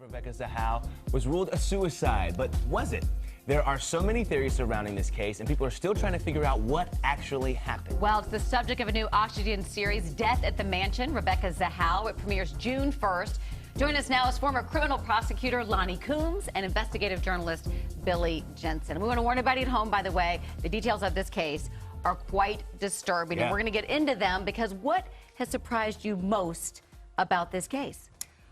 Rebecca Zahau was ruled a suicide, but was it? There are so many theories surrounding this case, and people are still trying to figure out what actually happened. Well, it's the subject of a new Oxygen series, Death at the Mansion, Rebecca Zahau. It premieres June 1st. Joining us now is former criminal prosecutor Lonnie Coombs and investigative journalist Billy Jensen. We want to warn everybody at home, by the way, the details of this case are quite disturbing, and we're going to get into them because what has surprised you most about this case?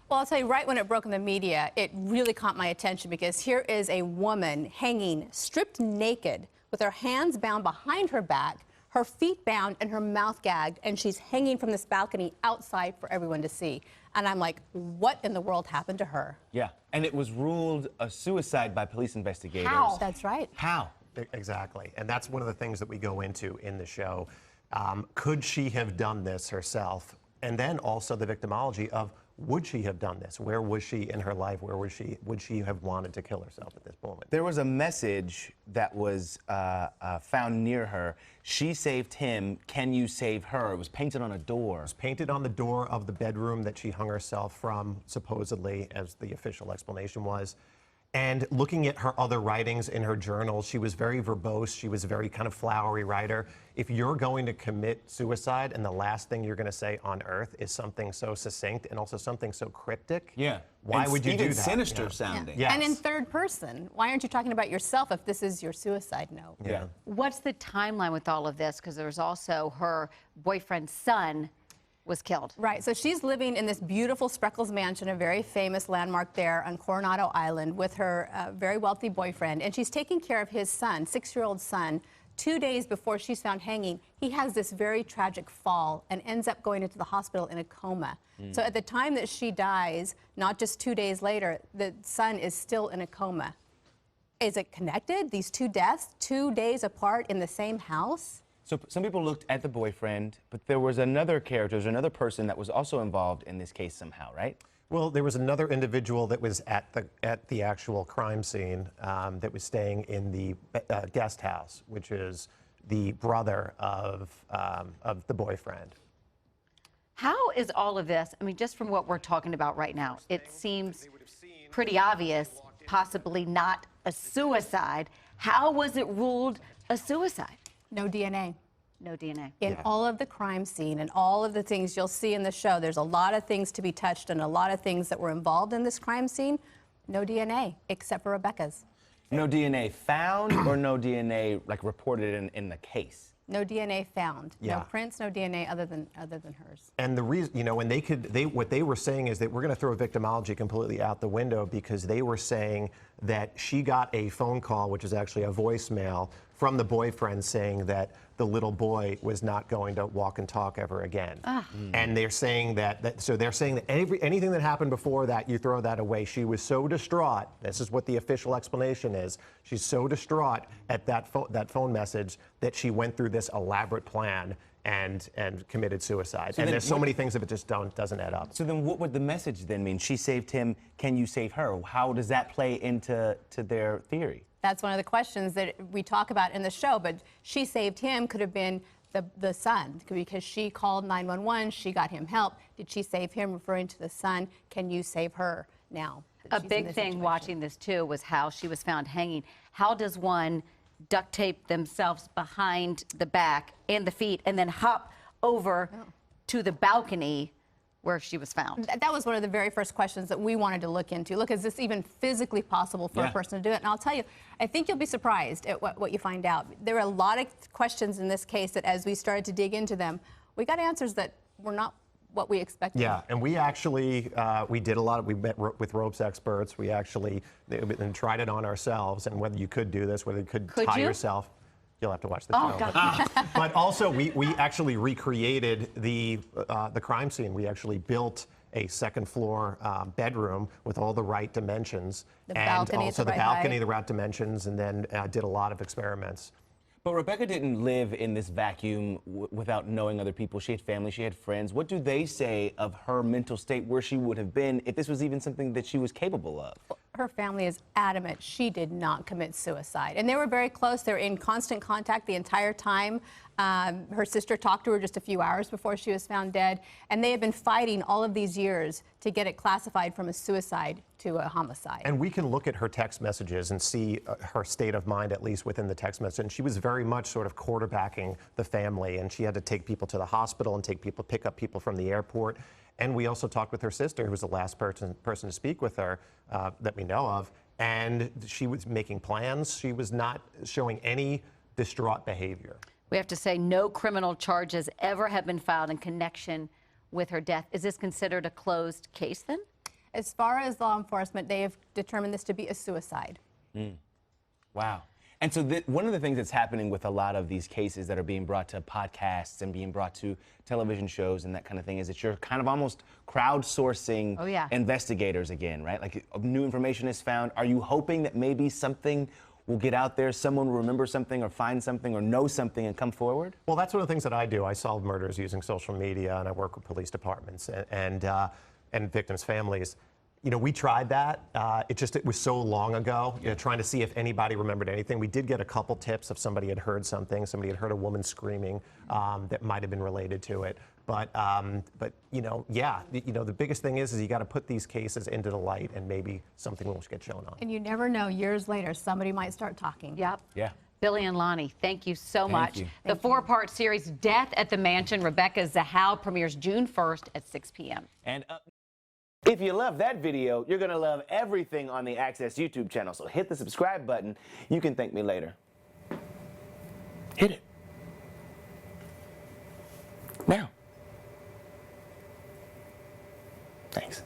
Well, I'll tell you, right when it broke in the media, it really caught my attention because here is a woman hanging stripped naked with her hands bound behind her back, her feet bound, and her mouth gagged, and she's hanging from this balcony outside for everyone to see. And I'm like, what in the world happened to her? Yeah, and it was ruled a suicide by police investigators. How? That's right. How? Exactly, and that's one of the things that we go into in the show. Could she have done this herself? And then also the victimology of, would she have done this? Where was she in her life? Where was she? Would she have wanted to kill herself at this moment? There was a message that was found near her. She saved him. Can you save her? It was painted on a door. It was painted on the door of the bedroom that she hung herself from, supposedly, as the official explanation was. And looking at her other writings in her journal, she was very verbose. She was a very kind of flowery writer. If you're going to commit suicide and the last thing you're going to say on earth is something so succinct and also something so cryptic, why would you do that? Even sinister sounding. Yes. And in third person, why aren't you talking about yourself if this is your suicide note? Yeah. What's the timeline with all of this? Because there's also her boyfriend's son was killed. Right, so she's living in this beautiful Spreckles mansion, a very famous landmark there on Coronado Island with her very wealthy boyfriend, and she's taking care of his son, 6-year-old son. 2 days before she's found hanging, he has this very tragic fall and ends up going into the hospital in a coma. So at the time that she dies, not just 2 days later, the son is still in a coma. Is it connected, these two deaths, 2 days apart in the same house? So some people looked at the boyfriend, but there was another character, there's another person that was also involved in this case somehow, right? Well, there was another individual that was at the actual crime scene that was staying in the guest house, which is the brother of the boyfriend. How is all of this, I mean, just from what we're talking about right now, it seems pretty obvious, possibly not a suicide. How was it ruled a suicide? No DNA. No DNA. In all of the crime scene and all of the things you'll see in the show, there's a lot of things to be touched and a lot of things that were involved in this crime scene. No DNA, except for Rebecca's. No DNA found or no DNA like reported in the case? No DNA found. Yeah. No prints, no DNA other than hers. And the reason, you know, when what they were saying is that we're going to throw victimology completely out the window because they were saying that she got a phone call, which is actually a voicemail, from the boyfriend saying that the little boy was not going to walk and talk ever again. And they're saying so they're saying that anything that happened before that, you throw that away. She was so distraught. This is what the official explanation is. She's so distraught at that phone message that she went through this elaborate plan and committed suicide. And there's so many things that it just doesn't add up. So then what would the message then mean? She saved him, can you save her? How does that play into their theory? That's one of the questions that we talk about in the show, but she saved him could have been the son, because she called 911, she got him help. Did she save him, referring to the son? Can you save her now? A big thing watching this, too, was how she was found hanging. How does one duct tape themselves behind the back and the feet and then hop over to the balcony where she was found? That was one of the very first questions that we wanted to look into. Look, is this even physically possible for a person to do it? And I'll tell you, I think you'll be surprised at what you find out. There were a lot of questions in this case that as we started to dig into them, we got answers that were not what we expected. Yeah, and we actually, we did a lot of, we met with ropes experts. We actually and tried it on ourselves and whether you could do this, whether you could tie yourself. You'll have to watch the show. God. But also, we actually recreated the crime scene. We actually built a second floor bedroom with all the right dimensions. The balcony, also the balcony, the right dimensions, and then did a lot of experiments. But Rebecca didn't live in this vacuum without knowing other people. She had family, she had friends. What do they say of her mental state, where she would have been if this was even something that she was capable of? her family is adamant she did not commit suicide. And they were very close. They were in constant contact the entire time. Her sister talked to her just a few hours before she was found dead. And they have been fighting all of these years to get it classified from a suicide to a homicide. And we can look at her text messages and see her state of mind, at least within the text message. And she was very much sort of quarterbacking the family. And she had to take people to the hospital and pick up people from the airport. And we also talked with her sister, who was the last person to speak with her that we know of. And she was making plans. She was not showing any distraught behavior. We have to say no criminal charges ever have been filed in connection with her death. Is this considered a closed case then? As far as law enforcement, they have determined this to be a suicide. Wow. And so one of the things that's happening with a lot of these cases that are being brought to podcasts and being brought to television shows and that kind of thing is that you're kind of almost crowdsourcing investigators again, right? Like new information is found. Are you hoping that maybe something will get out there, someone will remember something or find something or know something and come forward? Well, that's one of the things that I do. I solve murders using social media, and I work with police departments and victims' families. You know, we tried that. It was so long ago, trying to see if anybody remembered anything. We did get a couple tips if somebody had heard something. Somebody had heard a woman screaming that might have been related to it. But the biggest thing is you got to put these cases into the light, and maybe something will get shown on. And you never know, years later, somebody might start talking. Yep. Yeah. Billy and Lonnie, thank you so much. you. The four-part series, Death at the Mansion, Rebecca Zahau, premieres June 1st at 6 p.m. And if you love that video, you're going to love everything on the Access YouTube channel. So hit the subscribe button. You can thank me later. Hit it. Now. Thanks.